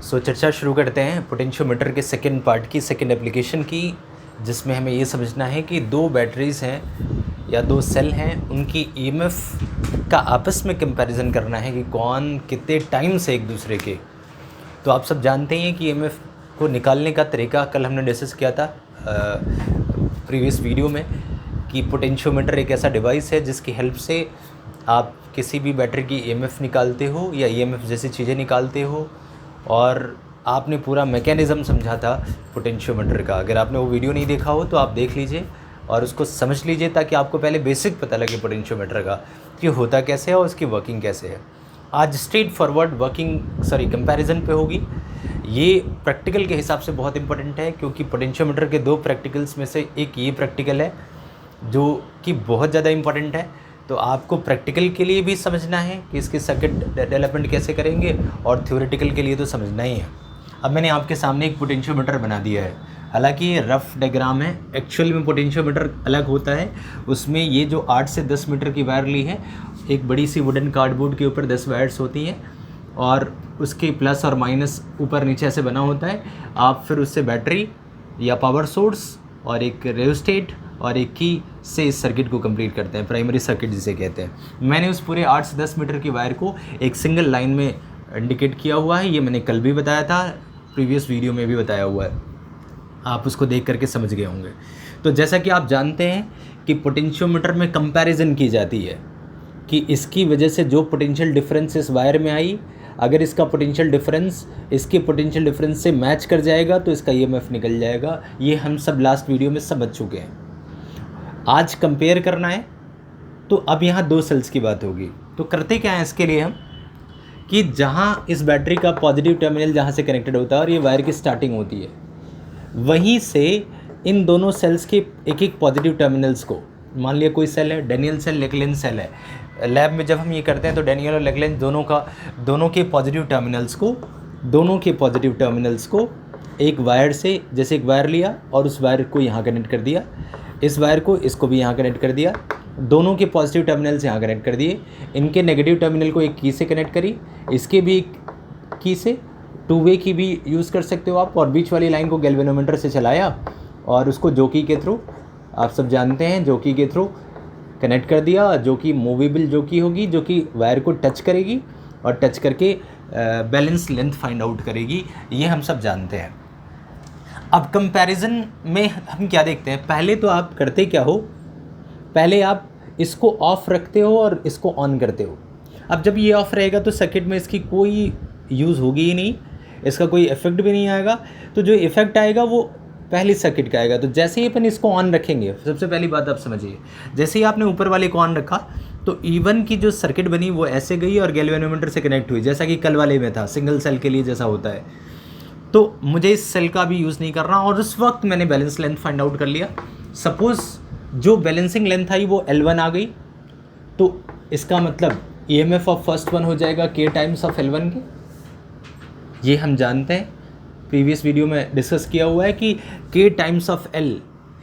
चर्चा शुरू करते हैं पोटेंशियोमीटर के सेकंड पार्ट की, सेकंड एप्लीकेशन की, जिसमें हमें ये समझना है कि दो बैटरीज़ हैं या दो सेल हैं, उनकी ईएमएफ का आपस में कंपैरिजन करना है कि कौन कितने टाइम से एक दूसरे के। तो आप सब जानते हैं कि ईएमएफ को निकालने का तरीका कल हमने डिस्कस किया था प्रीवियस वीडियो में, कि पोटेंशियोमीटर एक ऐसा डिवाइस है जिसकी हेल्प से आप किसी भी बैटरी की ईएमएफ निकालते हो या ईएमएफ जैसी चीज़ें निकालते हो। और आपने पूरा मैकेनिज़्म समझा था पोटेंशियोमीटर का। अगर आपने वो वीडियो नहीं देखा हो तो आप देख लीजिए और उसको समझ लीजिए, ताकि आपको पहले बेसिक पता लगे पोटेंशियोमीटर का कि होता कैसे है और उसकी वर्किंग कैसे है। आज स्ट्रेट फॉरवर्ड कंपैरिजन पे होगी। ये प्रैक्टिकल के हिसाब से बहुत इंपॉर्टेंट है, क्योंकि पोटेंशियोमीटर के दो प्रैक्टिकल्स में से एक ये प्रैक्टिकल है जो कि बहुत ज़्यादा इंपॉर्टेंट है। तो आपको प्रैक्टिकल के लिए भी समझना है कि इसके सर्किट डेवलपमेंट कैसे करेंगे, और थ्योरेटिकल के लिए तो समझना ही है। अब मैंने आपके सामने एक पोटेंशियोमीटर बना दिया है। हालांकि ये रफ़ डायग्राम है, एक्चुअल में पोटेंशियोमीटर अलग होता है। उसमें ये जो 8 से 10 मीटर की वायर ली है, एक बड़ी सी वुडन कार्डबोर्ड के ऊपर 10 वायर्स होती हैं और उसके प्लस और माइनस ऊपर नीचे ऐसे बना होता है। आप फिर उससे बैटरी या पावर सोर्स और एक रेयोस्टेट और एक की से इस सर्किट को कंप्लीट करते हैं, प्राइमरी सर्किट जिसे कहते हैं। मैंने उस पूरे 8 से 10 मीटर की वायर को एक सिंगल लाइन में इंडिकेट किया हुआ है। ये मैंने कल भी बताया था, प्रीवियस वीडियो में भी बताया हुआ है, आप उसको देख करके समझ गए होंगे। तो जैसा कि आप जानते हैं कि पोटेंशियोमीटर में कंपैरिजन की जाती है कि इसकी वजह से जो पोटेंशियल डिफरेंस इस वायर में आई, अगर इसका पोटेंशियल डिफरेंस इसके पोटेंशियल डिफरेंस से मैच कर जाएगा तो इसका ईएमएफ निकल जाएगा। ये हम सब लास्ट वीडियो में समझ चुके हैं। आज कंपेयर करना है, तो अब यहाँ दो सेल्स की बात होगी। तो करते क्या है इसके लिए हम, कि जहाँ इस बैटरी का पॉजिटिव टर्मिनल जहाँ से कनेक्टेड होता है और ये वायर की स्टार्टिंग होती है, वहीं से इन दोनों सेल्स के एक एक पॉजिटिव टर्मिनल्स को, मान लिया कोई सेल है, डेनियल सेल, लेक्लेंज सेल है। लैब में जब हम ये करते हैं तो डेनियल और लेक्लेंज दोनों के पॉजिटिव टर्मिनल्स को एक वायर से, जैसे एक वायर लिया और उस वायर को यहाँ कनेक्ट कर दिया, इस वायर को इसको भी यहाँ कनेक्ट कर दिया, दोनों के पॉजिटिव टर्मिनल्स यहाँ कनेक्ट कर दिए, इनके नेगेटिव टर्मिनल को एक की से कनेक्ट करी, इसके भी एक की से, टू वे की भी यूज़ कर सकते हो आप, और बीच वाली लाइन को गैल्वेनोमीटर से चलाया और उसको जोकी के थ्रू, आप सब जानते हैं जोकी के थ्रू कनेक्ट कर दिया। जो कि मूवेबल जोकी होगी, जो कि वायर को टच करेगी और टच करके बैलेंस लेंथ फाइंड आउट करेगी, ये हम सब जानते हैं। अब कंपैरिजन में हम क्या देखते हैं, पहले तो आप करते क्या हो, पहले आप इसको ऑफ रखते हो और इसको ऑन करते हो। अब जब ये ऑफ रहेगा तो सर्किट में इसकी कोई यूज़ होगी ही नहीं, इसका कोई इफेक्ट भी नहीं आएगा। तो जो इफेक्ट आएगा वो पहली सर्किट का आएगा। तो जैसे ही अपन इसको ऑन रखेंगे, सबसे पहली बात आप समझिए, जैसे ही आपने ऊपर वाले को ऑन रखा तो E1 की जो सर्किट बनी वो ऐसे गई और गैल्वेनोमीटर से कनेक्ट हुई, जैसा कि कल वाले में था, सिंगल सेल के लिए जैसा होता है। तो मुझे इस सेल का भी यूज़ नहीं करना, और उस वक्त मैंने बैलेंस लेंथ फाइंड आउट कर लिया। सपोज़ जो बैलेंसिंग लेंथ आई वो L1 आ गई, तो इसका मतलब ईएमएफ ऑफ फर्स्ट वन हो जाएगा K टाइम्स ऑफ L1 के। ये हम जानते हैं, प्रीवियस वीडियो में डिस्कस किया हुआ है कि K टाइम्स ऑफ L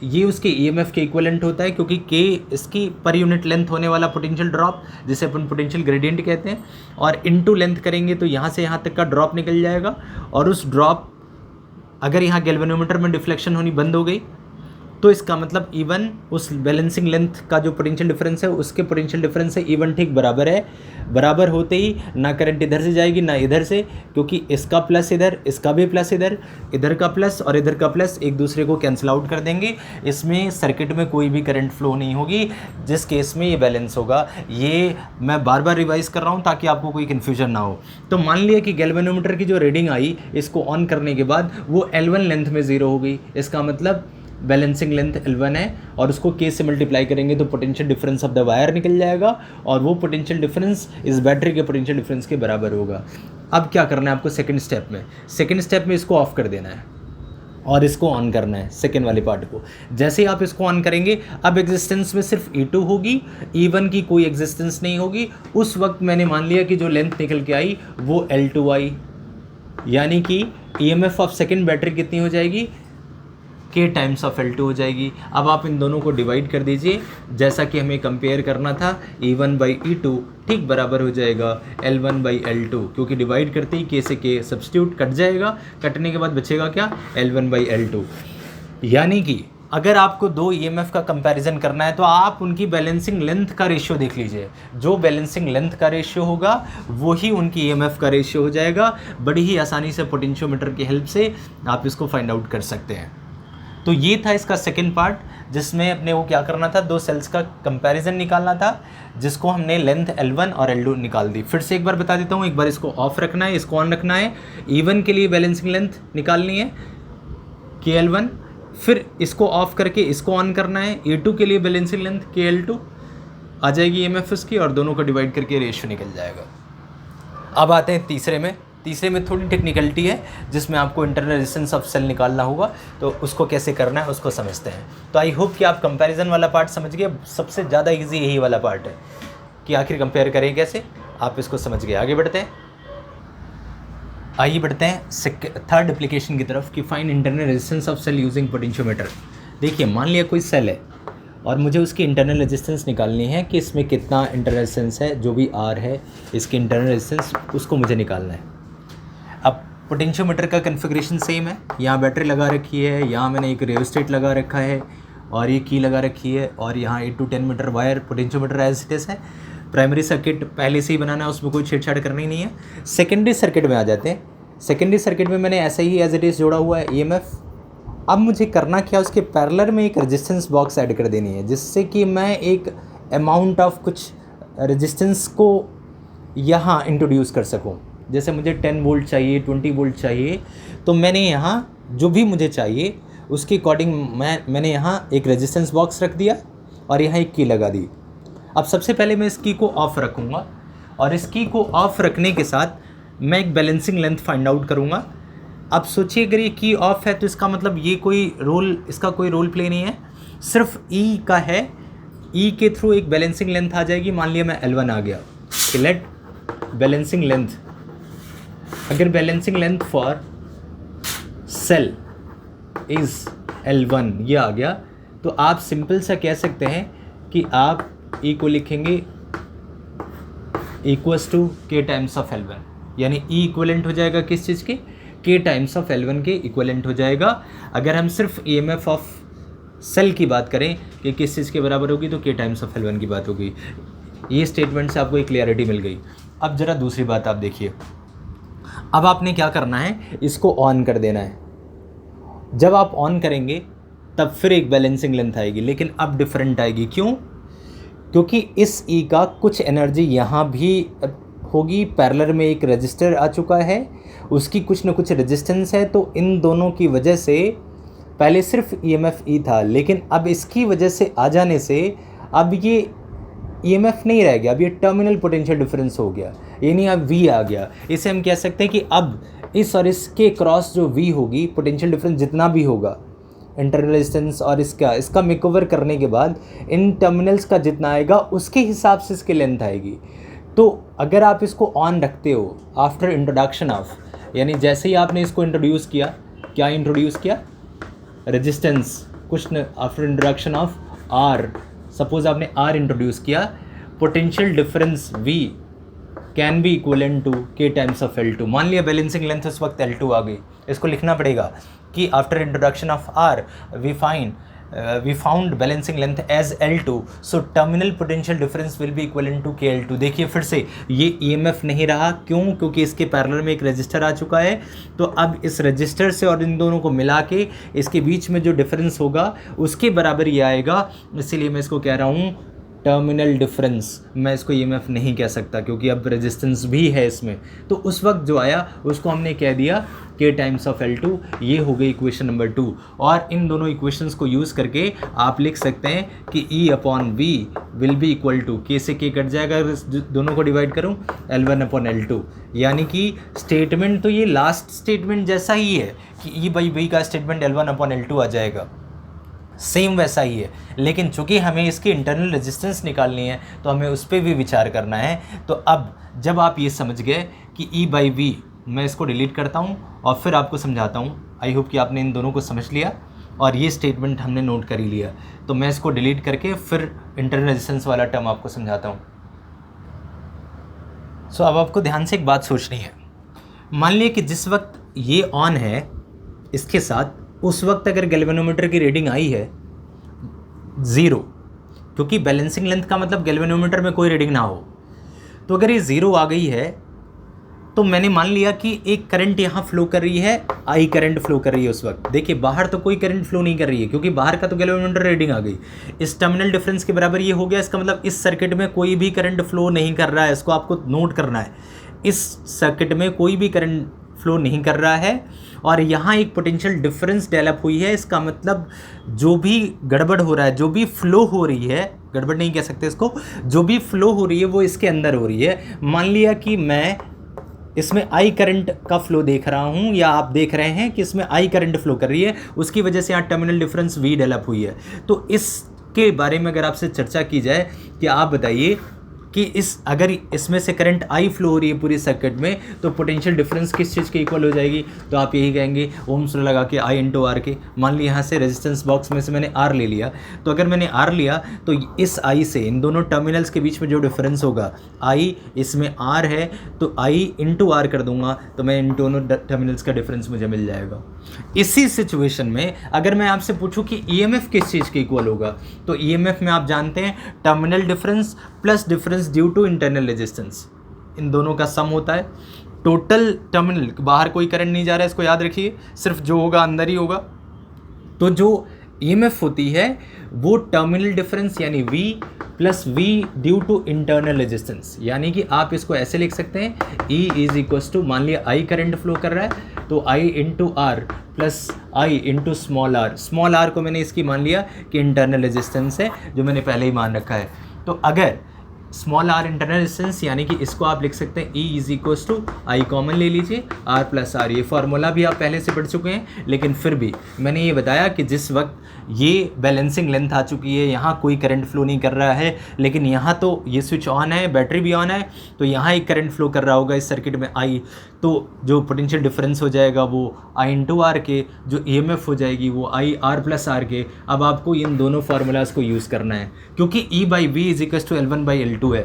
ये उसके ईएमएफ के इक्विवेलेंट होता है, क्योंकि K इसकी पर यूनिट लेंथ होने वाला पोटेंशियल ड्रॉप, जिसे अपन पोटेंशियल ग्रेडियंट कहते हैं, और इनटू लेंथ करेंगे तो यहाँ से यहाँ तक का ड्रॉप निकल जाएगा। और उस ड्रॉप, अगर यहाँ गैल्वेनोमीटर में डिफ्लेक्शन होनी बंद हो गई तो इसका मतलब E1 उस बैलेंसिंग लेंथ का जो पोटेंशियल डिफरेंस है उसके पोटेंशियल डिफरेंस से E1 ठीक बराबर है। बराबर होते ही ना करंट इधर से जाएगी ना इधर से, क्योंकि इसका प्लस इधर, इसका भी प्लस इधर, इधर का प्लस और इधर का प्लस एक दूसरे को कैंसिल आउट कर देंगे। इसमें सर्किट में कोई भी करंट फ्लो नहीं होगी, जिस केस में ये बैलेंस होगा। ये मैं बार बार रिवाइज कर रहा हूँ ताकि आपको कोई कन्फ्यूजन ना हो। तो मान लिया कि गैल्वेनोमीटर की जो रीडिंग आई, इसको ऑन करने के बाद वो L1 लेंथ में 0 हो गई। इसका मतलब बैलेंसिंग लेंथ L1 है, और उसको K से मल्टीप्लाई करेंगे तो potential difference of the wire निकल जाएगा, और वो पोटेंशियल डिफरेंस इस बैटरी के पोटेंशियल डिफरेंस के बराबर होगा। अब क्या करना है आपको सेकंड स्टेप में इसको ऑफ कर देना है और इसको ऑन करना है, सेकंड वाले पार्ट को। जैसे ही आप इसको ऑन करेंगे, अब एग्जिस्टेंस में सिर्फ E2 होगी, E1 की कोई एग्जिस्टेंस नहीं होगी। उस वक्त मैंने मान लिया कि जो लेंथ निकल के आई वो L2 आई, यानी कि ईएमएफ ऑफ सेकंड बैटरी कितनी हो जाएगी, K टाइम्स ऑफ L2 हो जाएगी। अब आप इन दोनों को डिवाइड कर दीजिए, जैसा कि हमें कंपेयर करना था, E1/E2 ठीक बराबर हो जाएगा L1/L2, क्योंकि डिवाइड करते ही K से K सब्स्टिट्यूट कट जाएगा, कटने के बाद बचेगा क्या, L1/L2। यानी कि अगर आपको दो ईएमएफ का कंपैरिजन करना है तो आप उनकी बैलेंसिंग लेंथ का रेशियो देख लीजिए, जो बैलेंसिंग लेंथ का रेशियो होगा वही उनकी ईएमएफ का रेशियो हो जाएगा। बड़ी ही आसानी से पोटेंशियोमीटर की हेल्प से आप इसको फाइंड आउट कर सकते हैं। तो ये था इसका सेकेंड पार्ट, जिसमें अपने को क्या करना था, दो सेल्स का कंपैरिजन निकालना था, जिसको हमने लेंथ L1 और L2 निकाल दी। फिर से एक बार बता देता हूँ, एक बार इसको ऑफ रखना है, इसको ऑन रखना है। E1 के लिए बैलेंसिंग लेंथ निकालनी है KL1, फिर इसको ऑफ करके इसको ऑन करना है। E2 के लिए बैलेंसिंग लेंथ KL2 आ जाएगी EMF इसकी, और दोनों को डिवाइड करके रेशियो निकल जाएगा। अब आते हैं तीसरे में थोड़ी टेक्निकलिटी है, जिसमें आपको इंटरनल रेजिस्टेंस ऑफ सेल निकालना होगा, तो उसको कैसे करना है उसको समझते हैं। तो आई होप कि आप कंपैरिजन वाला पार्ट समझ गए। सबसे ज़्यादा इजी यही वाला पार्ट है कि आखिर कंपेयर करें कैसे, आप इसको समझ गए। आगे बढ़ते हैं, आइए बढ़ते हैं थर्ड एप्लीकेशन की तरफ कि find internal resistance of cell using potentiometer. देखिए, मान लिया कोई सेल है और मुझे उसकी इंटरनल रेजिस्टेंस निकालनी है कि इसमें कितना इंटरनल रेजिस्टेंस है, जो भी R है इसकी इंटरनल रेजिस्टेंस, उसको मुझे निकालना है। अब पोटेंशियोमीटर का कन्फिग्रेशन सेम है, यहाँ बैटरी लगा रखी है, यहाँ मैंने एक रियोस्टेट लगा रखा है और ये की लगा रखी है, और यहाँ 8 to 10 metre wire potentiometer as it is है। प्राइमरी सर्किट पहले से ही बनाना है, उसमें कोई छेड़छाड़ करनी नहीं है। सेकेंडरी सर्किट में आ जाते हैं। सेकेंडरी सर्किट में मैंने ऐसा ही एज इट इज़ जोड़ा हुआ है EMF। अब मुझे करना क्या, उसके पैरेलल में एक रेजिस्टेंस बॉक्स ऐड कर देनी है, जिससे कि मैं एक अमाउंट ऑफ कुछ रेजिस्टेंस को यहाँ इंट्रोड्यूस कर सकूँ। जैसे मुझे 10 वोल्ट चाहिए, 20 वोल्ट चाहिए, तो मैंने यहाँ जो भी मुझे चाहिए उसके अकॉर्डिंग मैंने यहाँ एक रेजिस्टेंस बॉक्स रख दिया और यहाँ एक की लगा दी। अब सबसे पहले मैं इस की को ऑफ रखूँगा, और इस की को ऑफ रखने के साथ मैं एक बैलेंसिंग लेंथ फाइंड आउट करूँगा। अब सोचिए, अगर ये की ऑफ है तो इसका मतलब ये इसका कोई रोल प्ले नहीं है, सिर्फ E का है। E के थ्रू एक बैलेंसिंग लेंथ आ जाएगी। मान लिया मैं L1 आ गया, लेट बैलेंसिंग लेंथ, अगर balancing length for sale is L1 ये आ गया, तो आप सिंपल सा कह सकते हैं कि आप E को लिखेंगे equals to K times of L1, यानी E इक्वलेंट हो जाएगा किस चीज़ के, K टाइम्स ऑफ L1 के इक्वलेंट हो जाएगा। अगर हम सिर्फ EMF ऑफ सेल की बात करें कि किस चीज़ के बराबर होगी, तो K टाइम्स ऑफ L1 की बात होगी। ये स्टेटमेंट से आपको एक क्लियरिटी मिल गई। अब ज़रा दूसरी बात आप देखिए, अब आपने क्या करना है, इसको ऑन कर देना है। जब आप ऑन करेंगे तब फिर एक बैलेंसिंग लेंथ आएगी, लेकिन अब डिफरेंट आएगी। क्यों? क्योंकि इस E का कुछ एनर्जी यहाँ भी होगी, पैरेलल में एक रजिस्टर आ चुका है, उसकी कुछ न कुछ रेजिस्टेंस है, तो इन दोनों की वजह से पहले सिर्फ EMF E था, लेकिन अब इसकी वजह से आ जाने से अब ये EMF नहीं रह गया, अब ये टर्मिनल पोटेंशियल डिफरेंस हो गया, यानी अब V आ गया। इसे हम कह सकते हैं कि अब इस और इसके क्रॉस जो V होगी, पोटेंशियल डिफरेंस जितना भी होगा, इंटरनल रेजिस्टेंस और इसका मेकओवर करने के बाद इन टर्मिनल्स का जितना आएगा उसके हिसाब से इसकी लेंथ आएगी। तो अगर आप इसको ऑन रखते हो आफ्टर इंट्रोडक्शन ऑफ, यानी जैसे ही आपने इसको इंट्रोड्यूस किया, क्या इंट्रोड्यूस किया, रेजिस्टेंस, कुछ न after introduction of R, suppose आपने R इंट्रोड्यूस किया, potential difference V can be equivalent to K times of L2। मान लिया बैलेंसिंग लेंथ उस वक्त L2 आ गई, इसको लिखना पड़ेगा कि after introduction of R we found balancing length as L2, so terminal potential difference will be equivalent to KL2। देखिए फिर से ये EMF नहीं रहा, क्यों? क्योंकि इसके पैरेलल में एक रजिस्टर आ चुका है, तो अब इस रजिस्टर से और इन दोनों को मिला के इसके बीच में जो डिफरेंस होगा उसके बराबर ये आएगा। इसीलिए मैं इसको कह रहा हूँ टर्मिनल डिफरेंस। मैं इसको EMF नहीं कह सकता क्योंकि अब रेजिस्टेंस भी है इसमें, तो उस वक्त जो आया उसको हमने कह दिया K टाइम्स ऑफ L2। ये हो गई इक्वेशन नंबर 2, और इन दोनों इक्वेशंस को यूज़ करके आप लिख सकते हैं कि E upon V will be equal to, K से K कट जाएगा, अगर दोनों को डिवाइड करूँ, L1 अपॉन L2। यानी कि स्टेटमेंट तो ये लास्ट स्टेटमेंट जैसा ही है कि E बाई V का स्टेटमेंट L1 अपॉन L2 आ जाएगा, सेम वैसा ही है, लेकिन चूंकि हमें इसकी इंटरनल रेजिस्टेंस निकालनी है तो हमें उस पर भी विचार करना है। तो अब जब आप ये समझ गए कि E बाई वी, मैं इसको डिलीट करता हूँ और फिर आपको समझाता हूँ। आई होप कि आपने इन दोनों को समझ लिया। और ये स्टेटमेंट हमने नोट कर ही लिया। तो मैं इसको डिलीट करके फिर इंटरनल रेजिस्टेंस वाला टर्म आपको समझाता हूँ। सो अब आपको ध्यान से एक बात सोचनी है। मान लिया कि जिस वक्त ये ऑन है इसके साथ, उस वक्त अगर गैल्वेनोमीटर की रीडिंग आई है 0, क्योंकि बैलेंसिंग लेंथ का मतलब गैल्वेनोमीटर में कोई रीडिंग ना हो, तो अगर ये 0 आ गई है तो मैंने मान लिया कि एक करंट यहाँ फ्लो कर रही है, आई करंट फ्लो कर रही है उस वक्त। देखिए बाहर तो कोई करंट फ्लो नहीं कर रही है क्योंकि बाहर का तो गैल्वेनोमीटर रीडिंग आ गई। इस टर्मिनल डिफरेंस के बराबर ये हो गया, इसका मतलब इस सर्किट में कोई भी करंट फ्लो नहीं कर रहा है। इसको आपको नोट करना है, इस सर्किट में कोई भी करंट फ्लो नहीं कर रहा है और यहाँ एक पोटेंशियल डिफरेंस डेवलप हुई है। इसका मतलब जो भी गड़बड़ हो रहा है, जो भी फ्लो हो रही है, गड़बड़ नहीं कह सकते इसको, जो भी फ्लो हो रही है वो इसके अंदर हो रही है। मान लिया कि मैं इसमें आई करंट का फ्लो देख रहा हूँ, या आप देख रहे हैं कि इसमें आई करंट फ्लो कर रही है, उसकी वजह से यहाँ टर्मिनल डिफरेंस वी डेवलप हुई है। तो इसके बारे में अगर आपसे चर्चा की जाए कि आप बताइए कि अगर इसमें से करंट आई फ्लो हो रही है पूरी सर्किट में, तो पोटेंशियल डिफरेंस किस चीज़ के इक्वल हो जाएगी? तो आप यही कहेंगे ओम्स लॉ लगा के आई इंटू आर के। मान ली यहाँ से रेजिस्टेंस बॉक्स में से मैंने आर ले लिया, तो अगर मैंने आर लिया तो इस आई से इन दोनों टर्मिनल्स के बीच में जो डिफरेंस होगा, आई इसमें आर है तो आई इंटू आर कर दूंगा, तो मैं इन दोनों टर्मिनल्स का डिफरेंस मुझे मिल जाएगा। इसी सिचुएशन में अगर मैं आपसे पूछूं कि ईएमएफ किस चीज़ के इक्वल होगा, तो ईएमएफ में आप जानते हैं terminal difference plus difference due to internal resistance, इन दोनों का सम होता है। टोटल टर्मिनल, बाहर कोई करंट नहीं जा रहा है, इसको याद रखिए, सिर्फ जो होगा अंदर ही होगा। तो जो ईएमएफ होती है वो टर्मिनल डिफरेंस यानी V plus V due to internal resistance, यानी कि आप इसको ऐसे लिख सकते हैं E इज इक्वल्स टू, मान लिया I करंट फ्लो कर रहा है तो I into R plus I into small r. Small r को मैंने इसकी मान लिया कि इंटरनल रेजिस्टेंस है, जो मैंने पहले ही मान रखा है। तो अगर स्मॉल आर इंटरनल रेजिस्टेंस, यानी कि इसको आप लिख सकते हैं E is equals to I common ले लीजिए R प्लस आर। ये फार्मूला भी आप पहले से पढ़ चुके हैं, लेकिन फिर भी मैंने ये बताया कि जिस वक्त ये बैलेंसिंग लेंथ आ चुकी है, यहाँ कोई करंट फ्लो नहीं कर रहा है, लेकिन यहाँ तो ये स्विच ऑन है, बैटरी भी ऑन है, तो यहाँ एक करंट फ्लो कर रहा होगा इस सर्किट में I, तो जो पोटेंशियल डिफरेंस हो जाएगा वो I इंटू आर के, जो EMF हो जाएगी वो I R प्लस आर के। अब आपको इन दोनों फार्मूलाज को यूज़ करना है, क्योंकि E by V is equal to L1 by L2 है,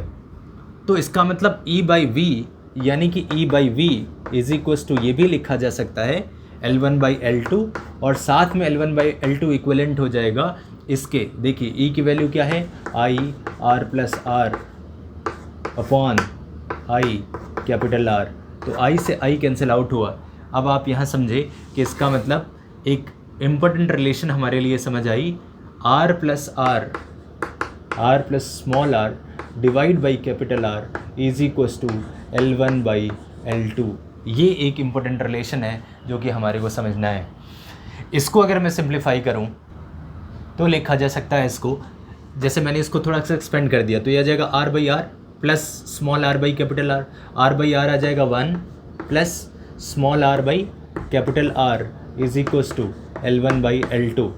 तो इसका मतलब E बाई वी यानी कि E by V is equal to ये भी लिखा जा सकता है L1 बाई L2, और साथ में L1 बाई L2 इक्विवेलेंट हो जाएगा इसके। देखिए E की वैल्यू क्या है, I R plus r upon I capital R, तो I से I कैंसिल आउट हुआ। अब आप यहाँ समझे कि इसका मतलब एक इम्पोर्टेंट रिलेशन हमारे लिए समझ आई, R plus r, R plus small r divide by capital R is equals to L1 by L2। ये एक इम्पोर्टेंट रिलेशन है जो कि हमारे को समझना है। इसको अगर मैं सिंप्लीफाई करूँ तो लिखा जा सकता है इसको, जैसे मैंने इसको थोड़ा सा एक्सपेंड कर दिया, तो यह आ जाएगा R by R plus small r by capital R. R by R आ जाएगा 1 plus small r by capital R is equals to L1 by L2।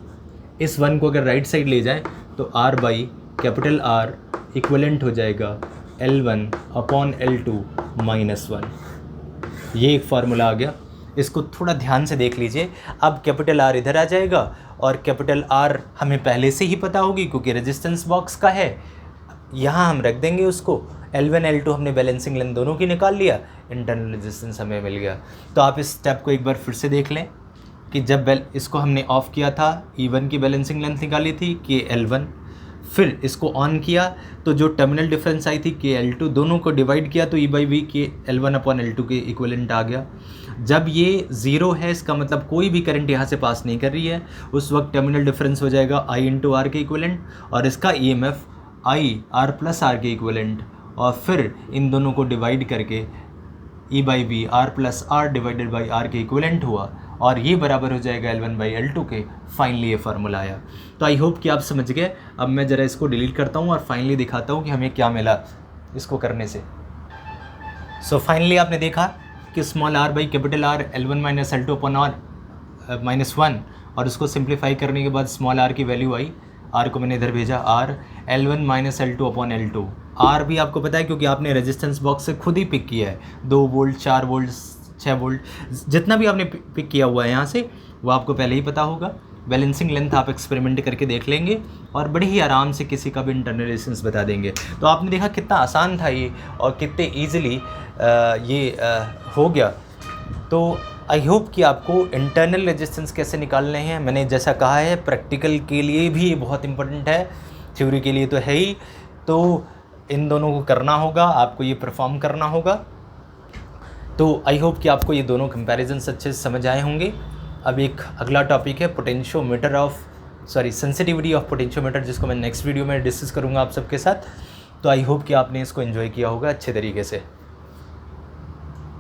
इस 1 को अगर राइट साइड ले जाएं तो R by capital R equivalent हो जाएगा L1 अपॉन L2 माइनस 1। ये एक फार्मूला आ गया, इसको थोड़ा ध्यान से देख लीजिए। अब कैपिटल R इधर आ जाएगा और कैपिटल R हमें पहले से ही पता होगी क्योंकि रेजिस्टेंस बॉक्स का है, यहाँ हम रख देंगे उसको। L1 L2 हमने बैलेंसिंग लेंथ दोनों की निकाल लिया, इंटरनल रेजिस्टेंस हमें मिल गया। तो आप इस स्टेप को एक बार फिर से देख लें कि जब इसको हमने ऑफ़ किया था E1 की बैलेंसिंग लेंथ निकाली थी KL1, फिर इसको ऑन किया तो जो टर्मिनल डिफरेंस आई थी KL2, दोनों को डिवाइड किया तो E by we KL1 upon L2 के इक्विवेलेंट आ गया। जब ये 0 है इसका मतलब कोई भी करंट यहाँ से पास नहीं कर रही है, उस वक्त टर्मिनल डिफरेंस हो जाएगा I इंटू आर के इक्विवेलेंट और इसका EMF I R plus r के इक्विवेलेंट, और फिर इन दोनों को डिवाइड करके E by V R plus r divided by r के इक्विवेलेंट हुआ, और ये बराबर हो जाएगा L1 बाई L2 के। फाइनली ये फार्मूला आया। तो आई होप कि आप समझ गए। अब मैं ज़रा इसको डिलीट करता हूँ और फाइनली दिखाता हूँ कि हमें क्या मिला इसको करने से। सो फाइनली आपने देखा कि small r by capital R L1 minus L2 upon r minus 1, और उसको सिंप्लीफाई करने के बाद स्मॉल आर की वैल्यू आई, आर को मैंने इधर भेजा R L1 minus L2 upon L2। Are भी आपको पता है क्योंकि आपने रेजिस्टेंस बॉक्स से खुद ही पिक किया है, 2 वोल्ट 4 वोल्ट 6 वोल्ट जितना भी आपने पिक किया हुआ है यहाँ से वो आपको पहले ही पता होगा। बैलेंसिंग लेंथ आप एक्सपेरिमेंट करके देख लेंगे और बड़े ही आराम से किसी का भी इंटरनल रेजिस्टेंस बता देंगे। तो आपने देखा कितना आसान था ये और कितने ईजिली हो गया। तो आई होप कि आपको इंटरनल रेजिस्टेंस कैसे निकालने हैं, मैंने जैसा कहा है प्रैक्टिकल के लिए भी ये बहुत इंपॉर्टेंट है, थ्योरी के लिए तो है ही। तो इन दोनों को करना होगा, आपको ये परफॉर्म करना होगा। तो आई होप कि आपको ये दोनों कंपैरिजन्स अच्छे से समझ आए होंगे। अब एक अगला टॉपिक है सेंसिटिविटी ऑफ पोटेंशियोमीटर, जिसको मैं नेक्स्ट वीडियो में डिस्कस करूँगा आप सबके साथ। तो आई होप कि आपने इसको एंजॉय किया होगा अच्छे तरीके से।